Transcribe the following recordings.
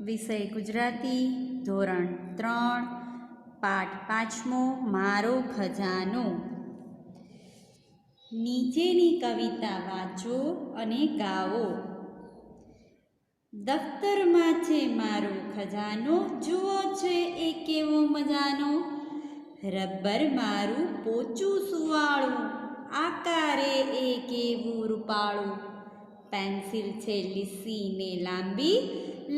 વિષય ગુજરાતી ધોરણ 3 પાઠ 5મો મારો ખજાનો। નીચેની કવિતા વાંચો અને ગાઓ। દફતરમાં છે મારો ખજાનો, જુઓ છે એ કેવો મજાનો। રબર મારું પોચું સુવાળું, આકારે એ કેવું રૂપાળું। પેન્સિલ છે લીસી ને લાંબી,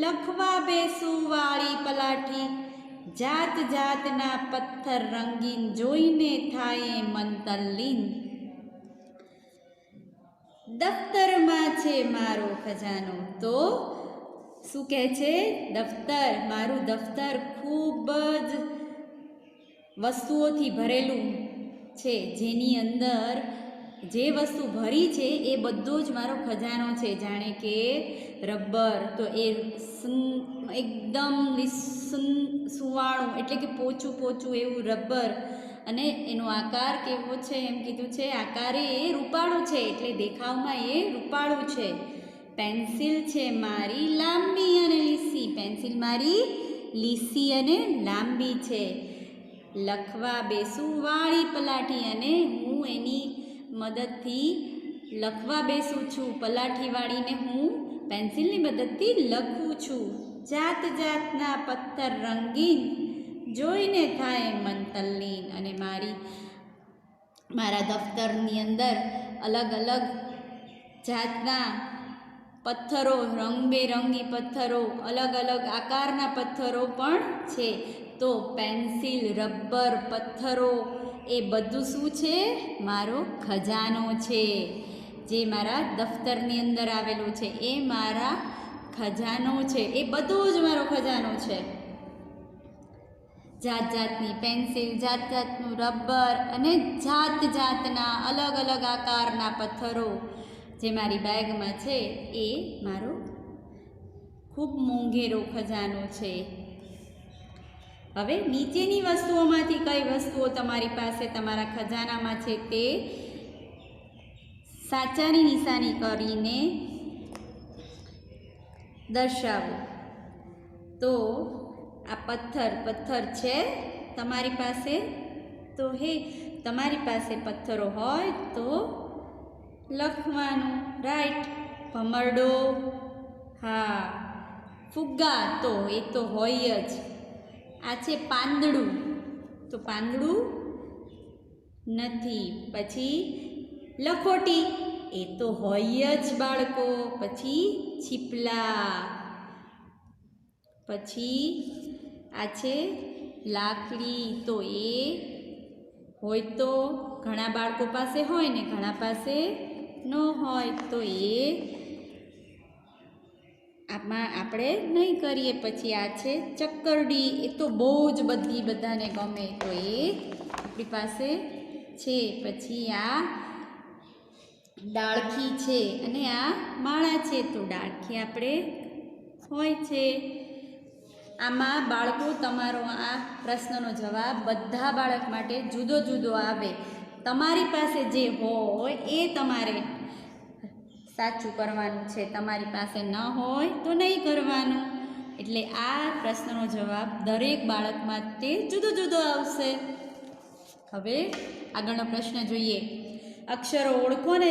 લખવા બેસું વાળી પલાઠી। જાત જાતના પથ્થર રંગીન, જોઈને થાય મન તલ્લીન। દફતરમાં છે મારો ખજાનો, તો શું કહે છે? દફતર, મારું દફતર ખૂબ જ વસ્તુઓથી ભરેલું છે, જેની અંદર જે વસ્તુ ભરી છે એ બધો જ મારો ખજાનો છે। જાણે કે રબર, તો એ એકદમ સુવાળું એટલે કે પોચું પોચું એવું રબર, અને એનો આકાર કેવો છે એમ કીધું છે, આકારે એ રૂપાળું છે એટલે દેખાવમાં એ રૂપાળું છે। પેન્સિલ છે મારી લાંબી અને લીસી, પેન્સિલ મારી લીસી અને લાંબી છે। લખવા બેસું વાળી પલાઠી, અને હું એની મદદથી લખવા બેસું છું, પલાઠી વાળીને હું પેન્સિલની મદદથી લખું છું। જાત જાતના પથ્થર રંગીન, જોઈને થાય મન તલ્લીન। અને મારા દફતરની અંદર અલગ અલગ જાતના પથ્થરો, રંગબેરંગી પથ્થરો, અલગ અલગ આકારના પથ્થરો પણ છે। તો પેન્સિલ, રબર, પથ્થરો એ બધું શું છે? મારો ખજાનો છે, જે મારા દફતરની અંદર આવેલું છે એ મારા ખજાનો છે, એ બધો જ મારો ખજાનો છે। જાત જાતની પેન્સિલ, જાત જાતનું રબર અને જાત જાતના અલગ અલગ આકારના પથ્થરો જે મારી બેગમાં છે એ મારો ખૂબ મોંઘેરો ખજાનો છે। હવે નીચેની વસ્તુઓમાંથી કઈ વસ્તુઓ તમારી પાસે તમારા ખજાનામાં છે તે સાચાની નિશાની કરીને દર્શાવો। તો આ પથ્થર છે તમારી પાસે, તો તમારી પાસે પથ્થરો હોય તો લખવાનું, રાઈટ। ભમરડો, હા। ફુગ્ગા, તો એ તો હોય જ। આ છે પાંદડું, તો પાંદડું નથી। પછી લખોટી, એ તો હોય જ બાળકો। પછી છીપલા, પછી આ છે લાકડી, તો એ હોય તો ઘણા બાળકો પાસે હોય ને ઘણા પાસે ન હોય, તો એ આમાં આપણે નહીં કરીએ। પછી આ છે ચક્કરડી, એ તો બહુ જ બધાને ગમે, તો એ આપણી પાસે છે। પછી આ ડાળખી છે અને આ માળા છે, તો ડાળખી આપણે હોય છે। આમાં બાળકો, તમારો આ પ્રશ્નનો જવાબ બધા બાળક માટે જુદો જુદો આવે। તમારી પાસે જે હોય એ તમારે સાચું કરવાનું છે, તમારી પાસે ન હોય તો નહીં કરવાનું। એટલે આ પ્રશ્નનો જવાબ દરેક બાળક માટે જુદો જુદો આવશે। હવે આગળનો પ્રશ્ન જોઈએ। અક્ષરો ઓળખો અને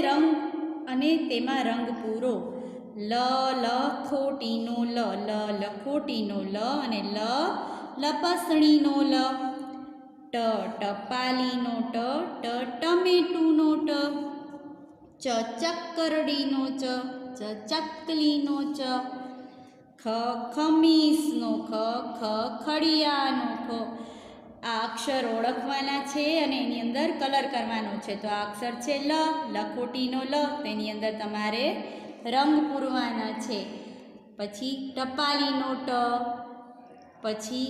અને તેમાં રંગ પૂરો। લખોટીનો લ, લખોટીનો લ, અને લપસણીનો લ। ટપાલીનો ટ, ટમેટુનો ટ। ચક્કરડીનો ચ, ચકલીનો ચ। ખમીસનો ખડિયાનો ખ। આ અક્ષર ઓળખવાના છે અને એની અંદર કલર કરવાનો છે। તો આ અક્ષર છે લ, લખોટીનો લ, તેની અંદર તમારે રંગ પૂરવાના છે। પછી ટપાલીનો ટ, પછી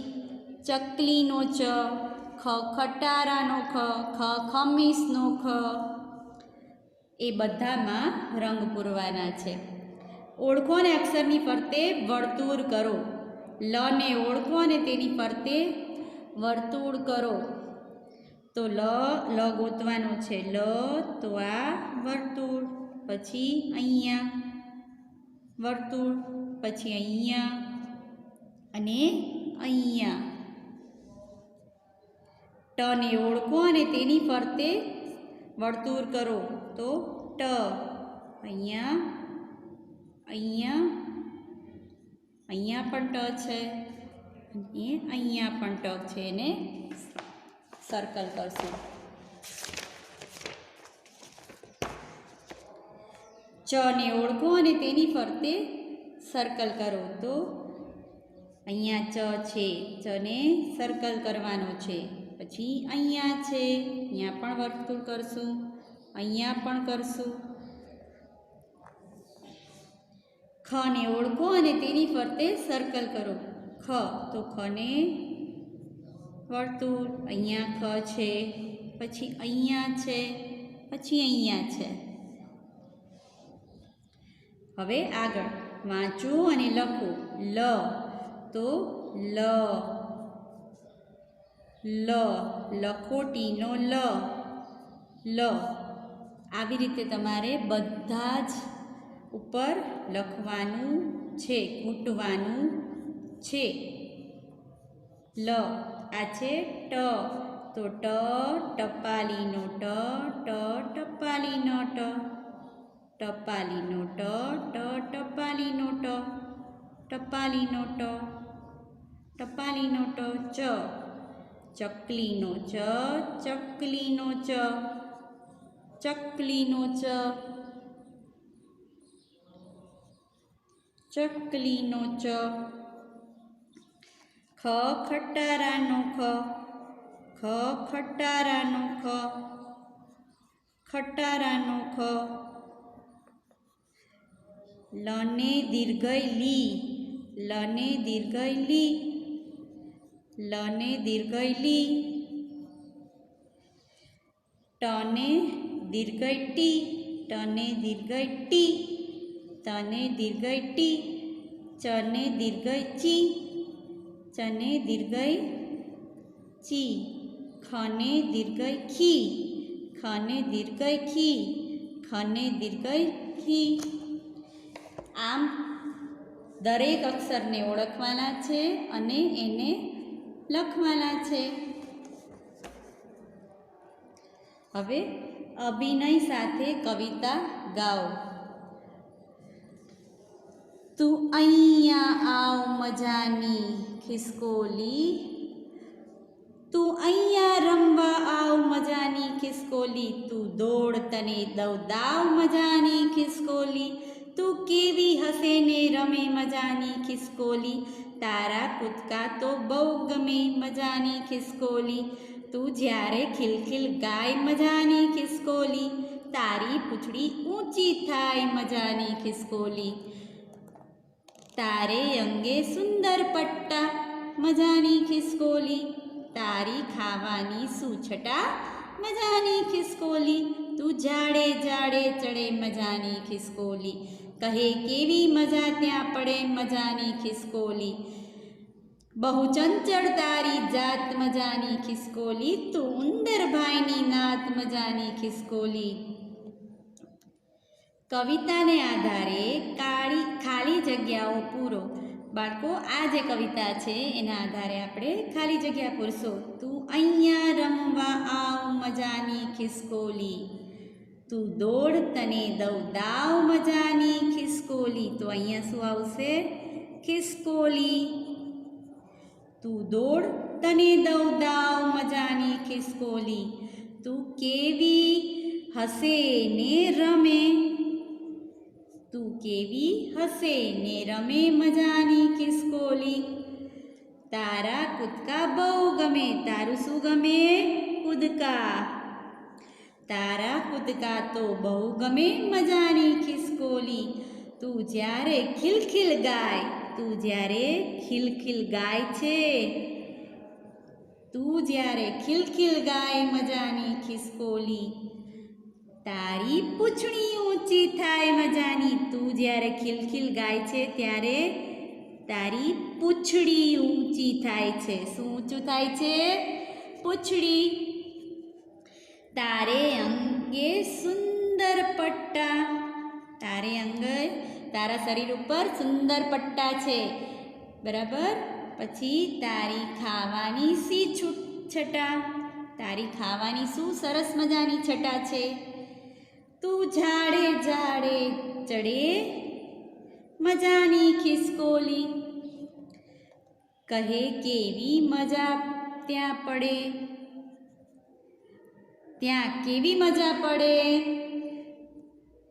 ચકલીનો ચ, ખટારાનો ખ, ખમીસનો ખ, એ બધામાં રંગ પૂરવાના છે। ઓળખો અને અક્ષરની ફરતે વર્તુળ કરો। લ ને ઓળખો અને તેની ફરતે વર્તુળ કરો। તો લ ગોતવાનો છે, લ, તો આ વર્તુળ, પછી અહીંયા વર્તુળ, પછી અહીંયા અને અહીંયા. ટને ઓળખો અને તેની ફરતે વર્તુળ કરો તો ટ. અહીંયા, અહીંયા, અહીંયા પણ ટ છે અને અહીંયા પણ ટ છે, એને સર્કલ કરશું. ચને ઓળખો અને તેની ફરતે સર્કલ કરો તો અહીંયા ચ છે, ચને સર્કલ કરવાનો છે. પછી અહીંયા છે, અહીંયા પણ વર્તુળ કરશું, અહીંયા પણ કરશું. ખને ઓળખો અને તેની ફરતે સર્કલ કરો. ખ, તો ખને વર્તુળ, અહીંયા ખ છે, પછી અહીંયા છે, પછી અહીંયા છે. હવે આગળ વાંચો અને લખો. લ, તો લ, લ, લખોટીનો લ, લ. આવી રીતે તમારે બધા જ ઉપર લખવાનું છે, ઘૂંટવાનું છે. લ, આ છે ટ, તો ટ, ટપાલીનો ટ, ટ, ટપાલીનો ટ, ટપાલીનો ટ, ટ, ટપાલીનો ટ, ટપાલીનો ટ, ટપાલીનો ટ. ચ, ચકલીનો ચ, ચકલીનો ચ, ચકલીનો ચ, ચકલીનો ચ. ખ, ખટારાનો ખ, ખ, ખટારાનો ખ, ખટારાનો ખ. લને દીર્ઘય લી, લને દીર્ઘય લી, લને દીર્ઘય લી. ટને દીર્ઘય ટી, ટને દીર્ઘય ટી, તને દીર્ઘય ટી. ચને દીર્ઘય ચી, ચને દીર્ઘય ચી. ખને દીર્ઘય ખી, ખને દીર્ઘય ખી, ખને દીર્ઘય ખી. આમ દરેક અક્ષરને ઓળખવાના છે અને એને લખવાના છે. હવે અભિનય સાથે કવિતા ગાઓ. તું અહીંયા આવ મજાની ખિસકોલી, તું અહીંયા રમવા આવ મજાની ખિસકોલી. તું દોડ તને દઉં દાવ મજાની ખિસકોલી. તું કેવી હસે ને રમે મજાની ખિસકોલી. તારા કૂદકા તો બહુ ગમે મજાની ખિસકોલી. તું જ્યારે ખિલખિલ ગાય મજાની ખિસકોલી. તારી પૂંછડી ઊંચી થાય મજાની ખિસકોલી. તારે અંગે સુંદર પટ્ટા મજાની ખિસકોલી. તારી ખાવાની સૂછટા મજાની ખિસકોલી. તું જાડે જાડે ચડે મજાની ખિસકોલી. કહે કેવી મજા ત્યાં પડે મજાની ખિસકોલી. બહુ ચંચળ તારી જાત મજાની ખિસકોલી. તું ઉંદરભાઈની નાત મજાની ખિસકોલી. કવિતાને આધારે ખાલી જગ્યાઓ પૂરો. બાળકો, આ જે કવિતા છે એના આધારે આપણે ખાલી જગ્યા પૂરશો. તું અહીંયા રમવા આવ મજાની ખિસકોલી. તું દોડ તને દઉં દાવ મજાની ખિસકોલી. તો અહીંયા શું આવશે? ખિસકોલી. તું દોડ તને દઉં દાવ મજાની ખિસકોલી. તું કેવી હસે ને રમે, તું કેવી હસે ને રમે મજાની ખિસકોલી. તારા કૂદકા બહુ ગમે. તારું શું ગમે? કૂદકા. તારા કૂદકા તો બહુ ગમે મજાની ખિસકોલી. તું જ્યારે ખિલખિલ ગાય, તું જ્યારે ખિલખિલ ગાય છે, તું જ્યારે ખિલખિલ ગાય મજાની ખિસકોલી. તારી પૂંછડી ઊંચી થાય મજાની. તું જ્યારે ખિલખિલ ગાય છે ત્યારે તારી પૂંછડી ઊંચી થાય છે. શું ઊંચું થાય છે? પૂંછડી. તારે અંગે સુંદર પટ્ટા. તારે અંગે, તારા શરીર ઉપર સુંદર પટ્ટા છે. બરાબર? પછી તારી ખાવાની સી છટા, તારી ખાવાની શું સરસ મજાની છટા છે. તું ઝાડે ઝાડે ચડે મજાની ખિસકોલી, કહે કેવી મજા ત્યાં પડે, ત્યાં કેવી મજા પડે.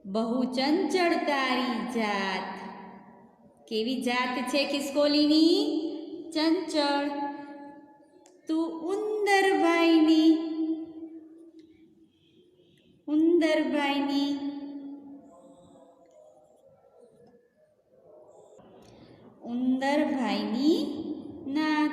બહુ ચંચળ તારી જાત, કેવી જાત છે ખિસકોલીની? ચંચળ. તું ઉંદરભાઈની નાત.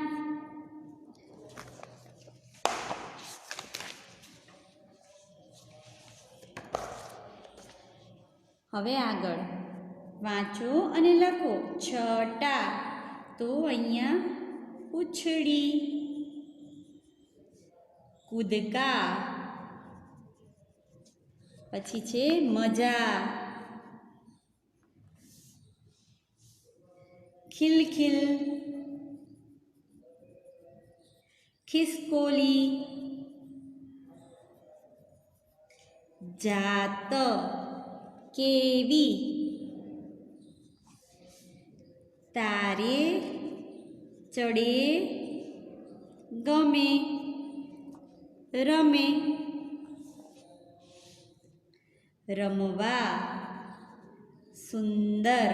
હવે આગળ વાંચો અને લખો. છટા, તો અહીંયા પૂંછડી. કૂદકા, પછી છે મજા. ખિલખિલ, ખિસકોલી. જાત, કેવી. તારે ચડે ગમે રમે. રમવા, સુંદર.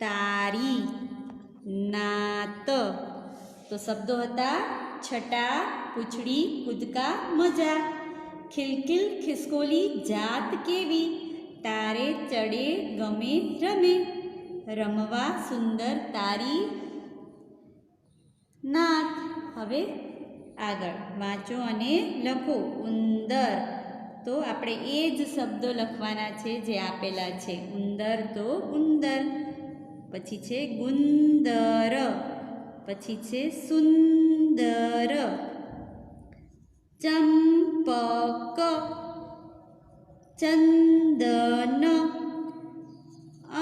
તારી નાત. તો શબ્દો હતા છટા, પૂંછડી, કૂદકા, મજા. ખિલખિલ, ખિસકોલી, જાત કેવી. તારે ચડે ગમે રમે. રમવા, સુંદર, તારી નાત. હવે આગળ વાંચો અને લખો. ઉંદર, તો આપણે એ જ શબ્દો લખવાના છે જે આપેલા છે. ઉંદર તો ઉંદર. પછી છે ગુંદર, પછી છે સુંદર. ચંપક, ચંદન,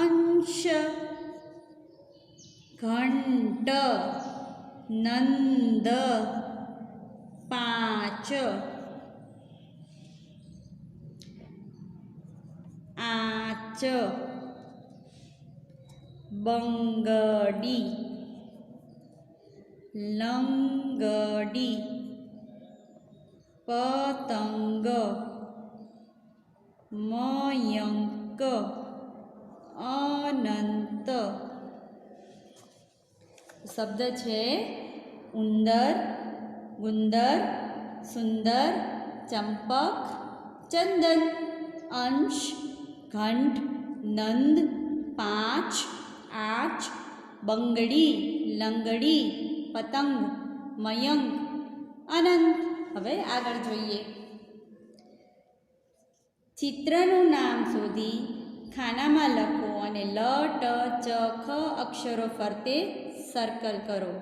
અંશ. ઘંટ, નંદ, પાંચ. આંચ, બંગડી, લંગડી. પતંગ, મયંક, અનંત. શબ્દ છે ઉંદર, ગુંદર, સુંદર, ચંપક, ચંદન, અંશ, ઘંટ, નંદ, પાંચ, આંચ, બંગડી, લંગડી, પતંગ, મયંક, અનંત. હવે આગળ જોઈએ. ચિત્રનું નામ શોધી ખાનામાં લખો અને લ, ટ, ચ, ખ અક્ષરો ફરતે સર્કલ કરો,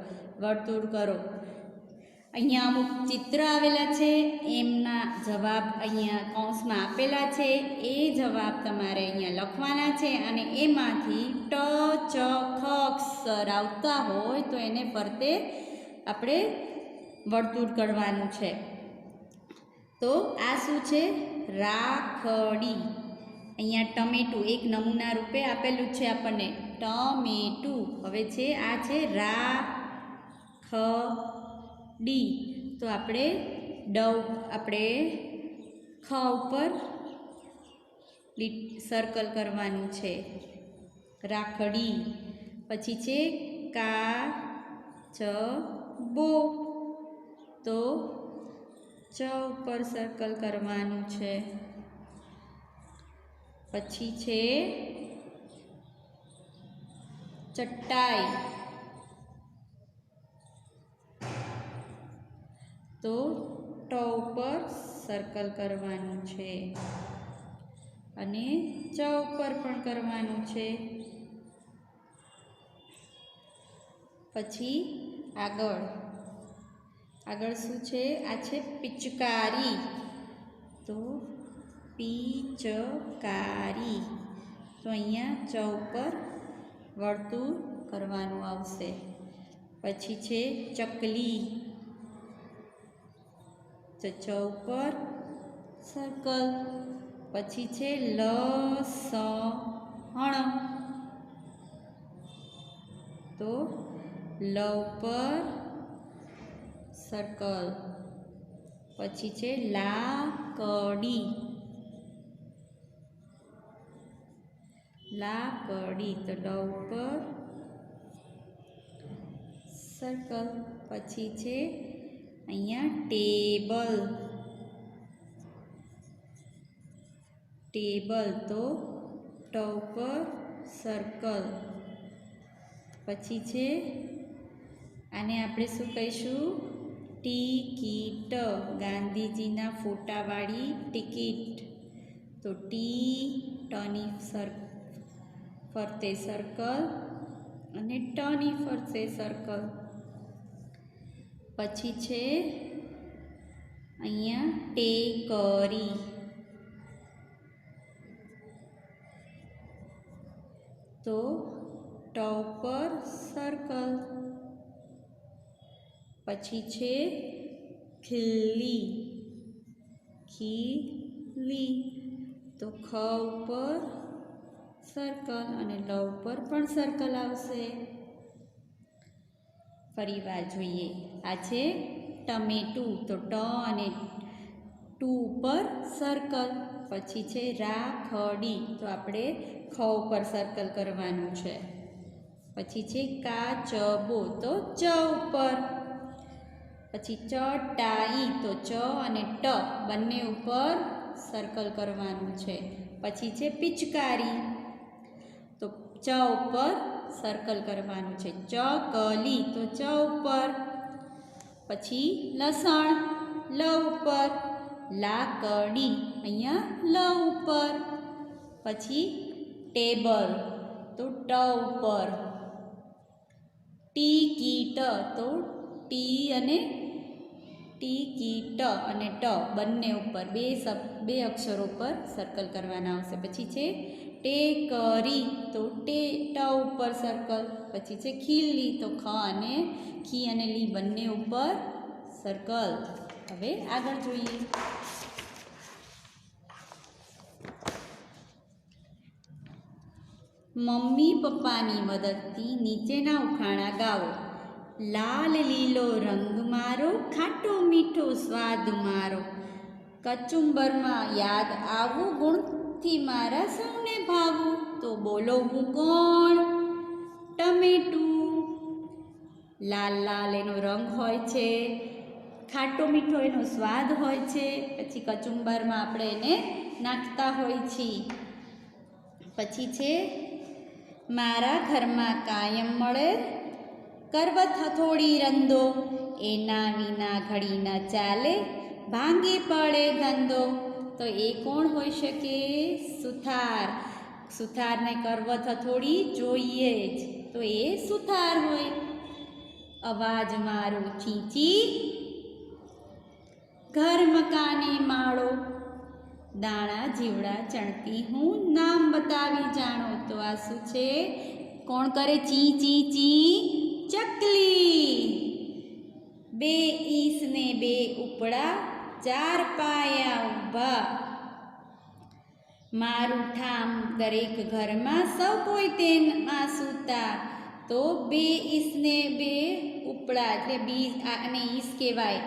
વર્તુળ કરો. અહીંયા અમુક ચિત્ર આવેલા છે, એમના જવાબ અહીંયા કૌંસમાં આપેલા છે. એ જવાબ તમારે અહીંયા લખવાના છે અને એમાંથી ટ, ચ, ખ અક્ષર આવતા હોય તો એને ફરતે આપણે વર્તુળ કરવાનું છે. તો આ શું છે? રાખડી. અહીંયા ટમેટું એક નમૂના રૂપે આપેલું છે આપણને, ટમેટું. હવે છે આ છે રાખડી. તો આપણે ખ ઉપર સર્કલ કરવાનું છે, રાખડી. પછી છે કાચબો, તો ચ ઉપર સર્કલ કરવાનું છે. પછી છે ચટાઈ, તો ટ ઉપર સર્કલ કરવાનું છે અને ચ ઉપર પણ કરવાનું છે. પછી આગળ શું છે? આ છે પિચકારી, તો પિચકારી. તો અહીંયા ચ ઉપર વર્તુળ કરવાનું આવશે. પછી છે ચકલી, તો ચ ઉપર સર્કલ. પછી છે લસણ, તો લ ઉપર સર્કલ. પછી છે લાકડી, લાકડી, તો લ ઉપર સર્કલ. પછી છે અહીંયા ટેબલ, ટેબલ, તો ટ ઉપર સર્કલ. પછી છે આને આપણે શું કહીશું? ટિકિટ, ગાંધીજીના ફોટાવાળી ટિકિટ, તો ટની ફરતે સર્કલ અને ટની ફરતે સર્કલ. પછી છે અહીંયા ટેકરી, તો ટ ઉપર સર્કલ. પછી છે ખીલી, ખીલી, તો ખ ઉપર સર્કલ અને લ ઉપર પણ સર્કલ આવશે. ફરી વાર જોઈએ. આ છે ટમેટું, તો ટ અને ટુ ઉપર સર્કલ. પછી છે રાખડી, તો આપણે ખ ઉપર સર્કલ કરવાનું છે. પછી છે કાચબો, તો ચ ઉપર. પછી ચટાઈ, તો ચ અને ટ બંને ઉપર સર્કલ કરવાનું છે. પછી છે પિચકારી, તો ચ ઉપર સર્કલ કરવાનું છે. ચકલી, તો ચ ઉપર. પછી લસણ, લ ઉપર. લાકડી, અહીંયા લ ઉપર. પછી ટેબલ, તો ટ ઉપર. ટિકિટ, તો ટી અને ટિકિટ અને ટ બંને ઉપર બે અક્ષરો પર સર્કલ કરવાના આવશે. પછી છે ટેકરી, તો ટ ઉપર સર્કલ. પછી છે ખીલી, તો ખ અને ખી અને લી બંને ઉપર સર્કલ. હવે આગળ જોઈએ. મમ્મી પપ્પાની મદદથી નીચેના ઉખાણા ગાઓ. લાલ લીલો રંગ મારો, ખાટો મીઠો સ્વાદ મારો, કચુંબરમાં યાદ આવું, ગુણથી મારા સૌને ભાવું. તો બોલો હું કોણ? ટમેટું. લાલ લાલ એનો રંગ હોય છે, ખાટો મીઠો એનો સ્વાદ હોય છે. પછી કચુંબરમાં આપણે એને નાખતા હોય છીએ. પછી છે મારા ઘરમાં કાયમ મળે કરવત હથોડી રંદો, એના વિના ઘડી ન ચાલે, ભાંગી પડે ધંધો. તો એ કોણ હોઈ શકે? સુથાર. સુથારને કરવત હથોડી જોઈએ જ, તો એ સુથાર હોય. અવાજ મારો ચીંચી, ઘર મકાને માળો, દાણા જીવડા ચણતી હું, નામ બતાવી જાણો. તો આ શું છે? કોણ કરે ચી ચી ચી? ચકલી. બે ઈસ ને બે ઉપડા, ચાર પાયા ઊભા, મારું ઠામ દરેક ઘરમાં, સૌ કોઈ તેમાં સૂતા. તો બે ઈસ ને બે ઉપડા એટલે બી અને ઈસ કહેવાય.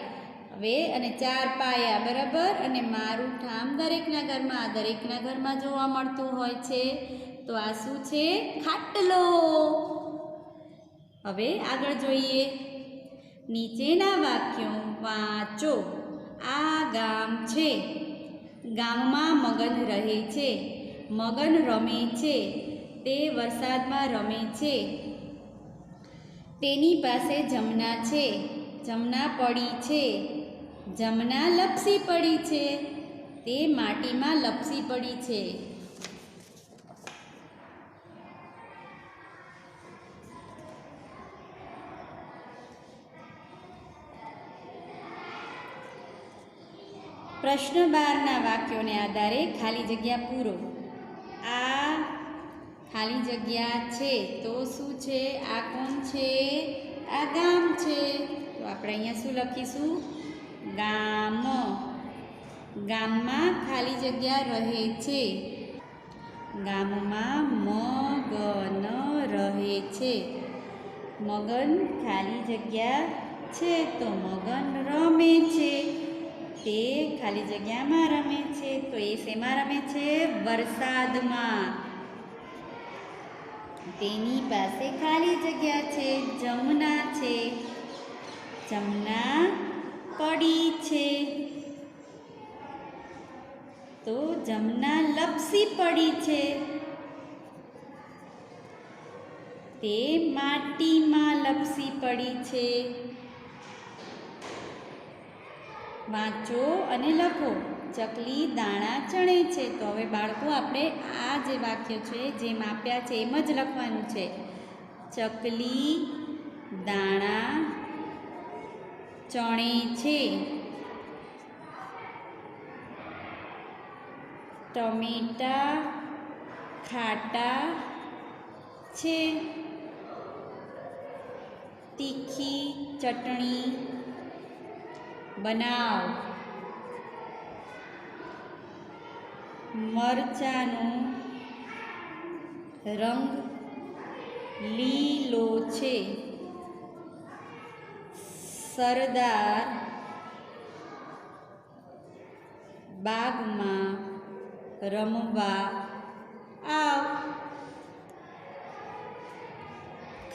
હવે અને ચાર પાયા, બરાબર. અને મારું ઠામ દરેકના ઘરમાં જોવા મળતું હોય છે. તો આ શું છે? ખાટલો. હવે આગળ જોઈએ. નીચેના વાક્યો વાંચો. આ ગામ છે, ગામમાં મગન રહે છે, મગન રમે છે, તે વરસાદમાં રમે છે, તેની પાસે જમના છે, જમના પડી છે, જમના લપસી પડી છે, તે માટીમાં લપસી પડી છે. પ્રશ્ન 12ના વાક્યોને આધારે ખાલી જગ્યા પૂરો. આ ખાલી જગ્યા છે તો શું છે? આ કોણ છે? આ ગામ છે. તો આપણે અહીંયા શું લખીશું? ગામ. ગામમાં ખાલી જગ્યા રહે છે. ગામમાં મગન રહે છે. મગન ખાલી જગ્યા છે તો મગન રમે છે. તે ખાલી જગ્યામાં રમે છે. તો એ શેમાં રમે છે? વરસાદમાં. તેની પાસે ખાલી જગ્યા છે. જમના છે. જમના પડી છે. તો જમના લપસી પડી છે. તે માટીમાં લપસી પડી છે. વાંચો અને લખો. ચકલી દાણા ચણે છે. તો હવે બાળકો આપણે આ જે વાક્ય છે જેમ આપ્યા છે એમ જ લખવાનું છે. ચકલી દાણા ચણે છે. ટમેટા ખાટા છે. તીખી ચટણી બનાવ. મરચાંનો રંગ લીલો છે. સરદાર બાગમાં રમવા આવ.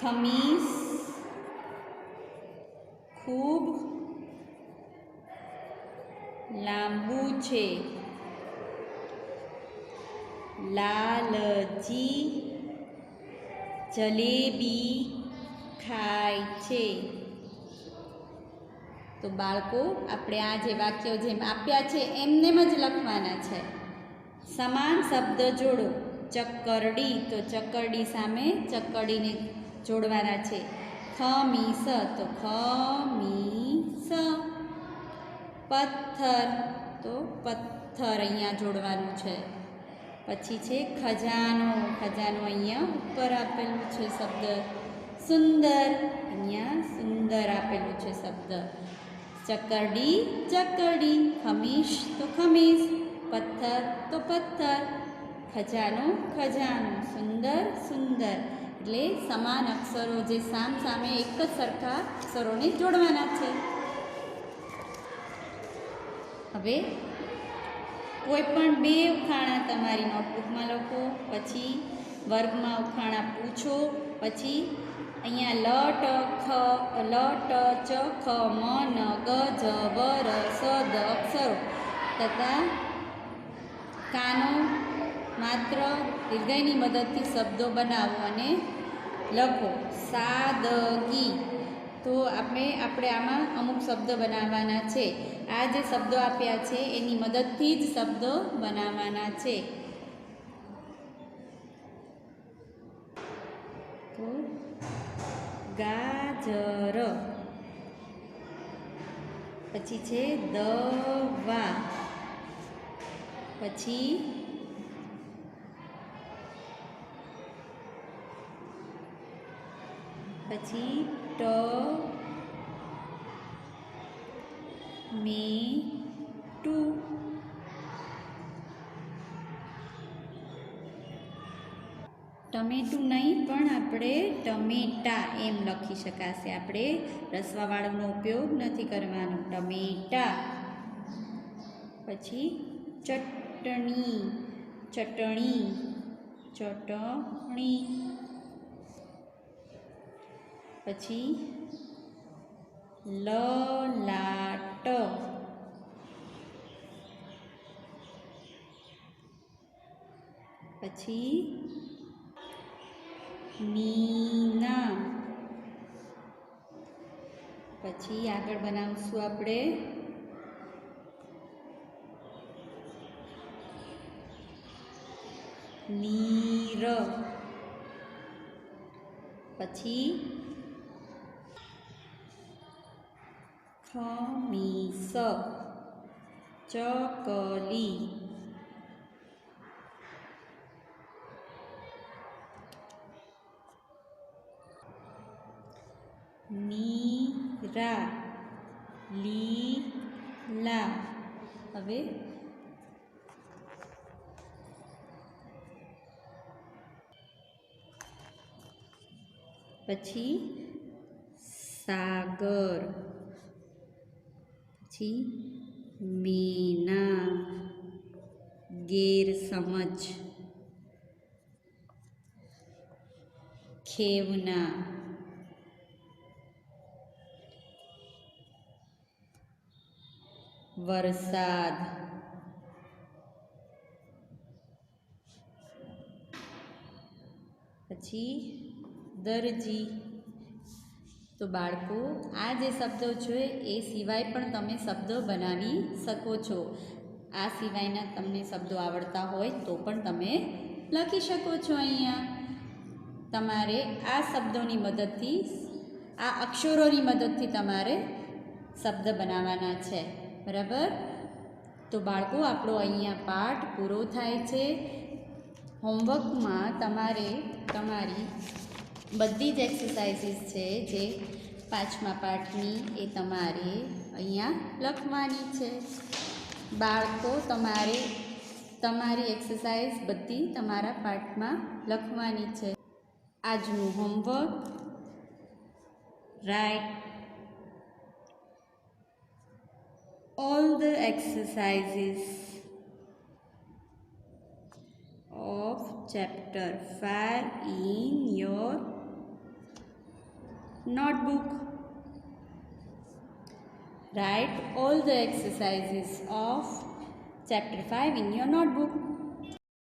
ખમીસ ખૂબ લાંબુ છે. લાલજી જલેબી ખાય છે. તો બાળકો આપણે આ જે વાક્યો જેમ આપ્યા છે એમનેમ જ લખવાના છે. સમાન શબ્દ જોડો. ચક્કરડી તો ચક્કરડી સામે ચક્કરડીને જોડવાના છે. ખમીસ તો ખમીસ. પથ્થર તો પથ્થર અહીંયા જોડવાનું છે. પછી છે ખજાનો. ખજાનો અહીંયા ઉપર આપેલું છે શબ્દ. સુંદર અહીંયા સુંદર આપેલું છે શબ્દ. ચક્કરડી ચક્કરડી. ખમીસ તો ખમીસ. પથ્થર તો પથ્થર. ખજાનો ખજાનો. સુંદર સુંદર. એટલે સમાન અક્ષરો જે સામ સામે એક જ સરખા અક્ષરોને જોડવાના છે. હવે કોઈ પણ બે ઉખાણા તમારી નોટબુકમાં લખો. પછી વર્ગમાં ઉખાણા પૂછો. પછી અહીંયા લ ટ ચ ખ મ ન ગ જ વ ર સ દ અક્ષરો તથા કાનો માત્ર દીર્ઘઈની મદદથી શબ્દો બનાવો અને લખો. સાદગી તો આપણે આમાં અમુક શબ્દ બનાવવાના છે. આ જે શબ્દો આપ્યા છે એની મદદથી જ શબ્દો બનાવવાના છે. તો ગાજર. પછી છે દવા. પછી ટમેટું. ટમેટું નહીં પણ આપણે ટમેટા એમ લખી શકાશે. આપણે રસવાવાળાનો ઉપયોગ નથી કરવાનો. ટમેટા. પછી ચટણી. ચટણી ચટણી. પછી લલાટ. પછી મીના. પછી આગળ બનાવશું આપણે નીર. પછી ખમીસ. ચકલી. નીરા લીલા. હવે પછી સાગર, પછી મેના ગેરસમજ, ખેવના, વરસાદ, પછી દરજી. તો બાળકો આ જે શબ્દો છે એ સિવાય પણ તમે શબ્દો બનાવી શકો છો. આ સિવાયના તમને શબ્દો આવડતા હોય તો પણ તમે લખી શકો છો. અહીંયા તમારે આ શબ્દોની મદદથી, આ અક્ષરોની મદદથી તમારે શબ્દ બનાવવાના છે. બરાબર? તો બાળકો આપણો અહીંયા પાઠ પૂરો થાય છે. હોમવર્કમાં તમારે તમારી બધી જ એક્સરસાઇઝીસ છે જે 5મા પાઠની એ તમારે અહીંયા લખવાની છે. બાળકો તમારે તમારી એક્સરસાઇઝ બધી તમારા પાઠમાં લખવાની છે. આજનું homework, write all the exercises of chapter 5 in your notebook. Write all the exercises of chapter 5 in your notebook.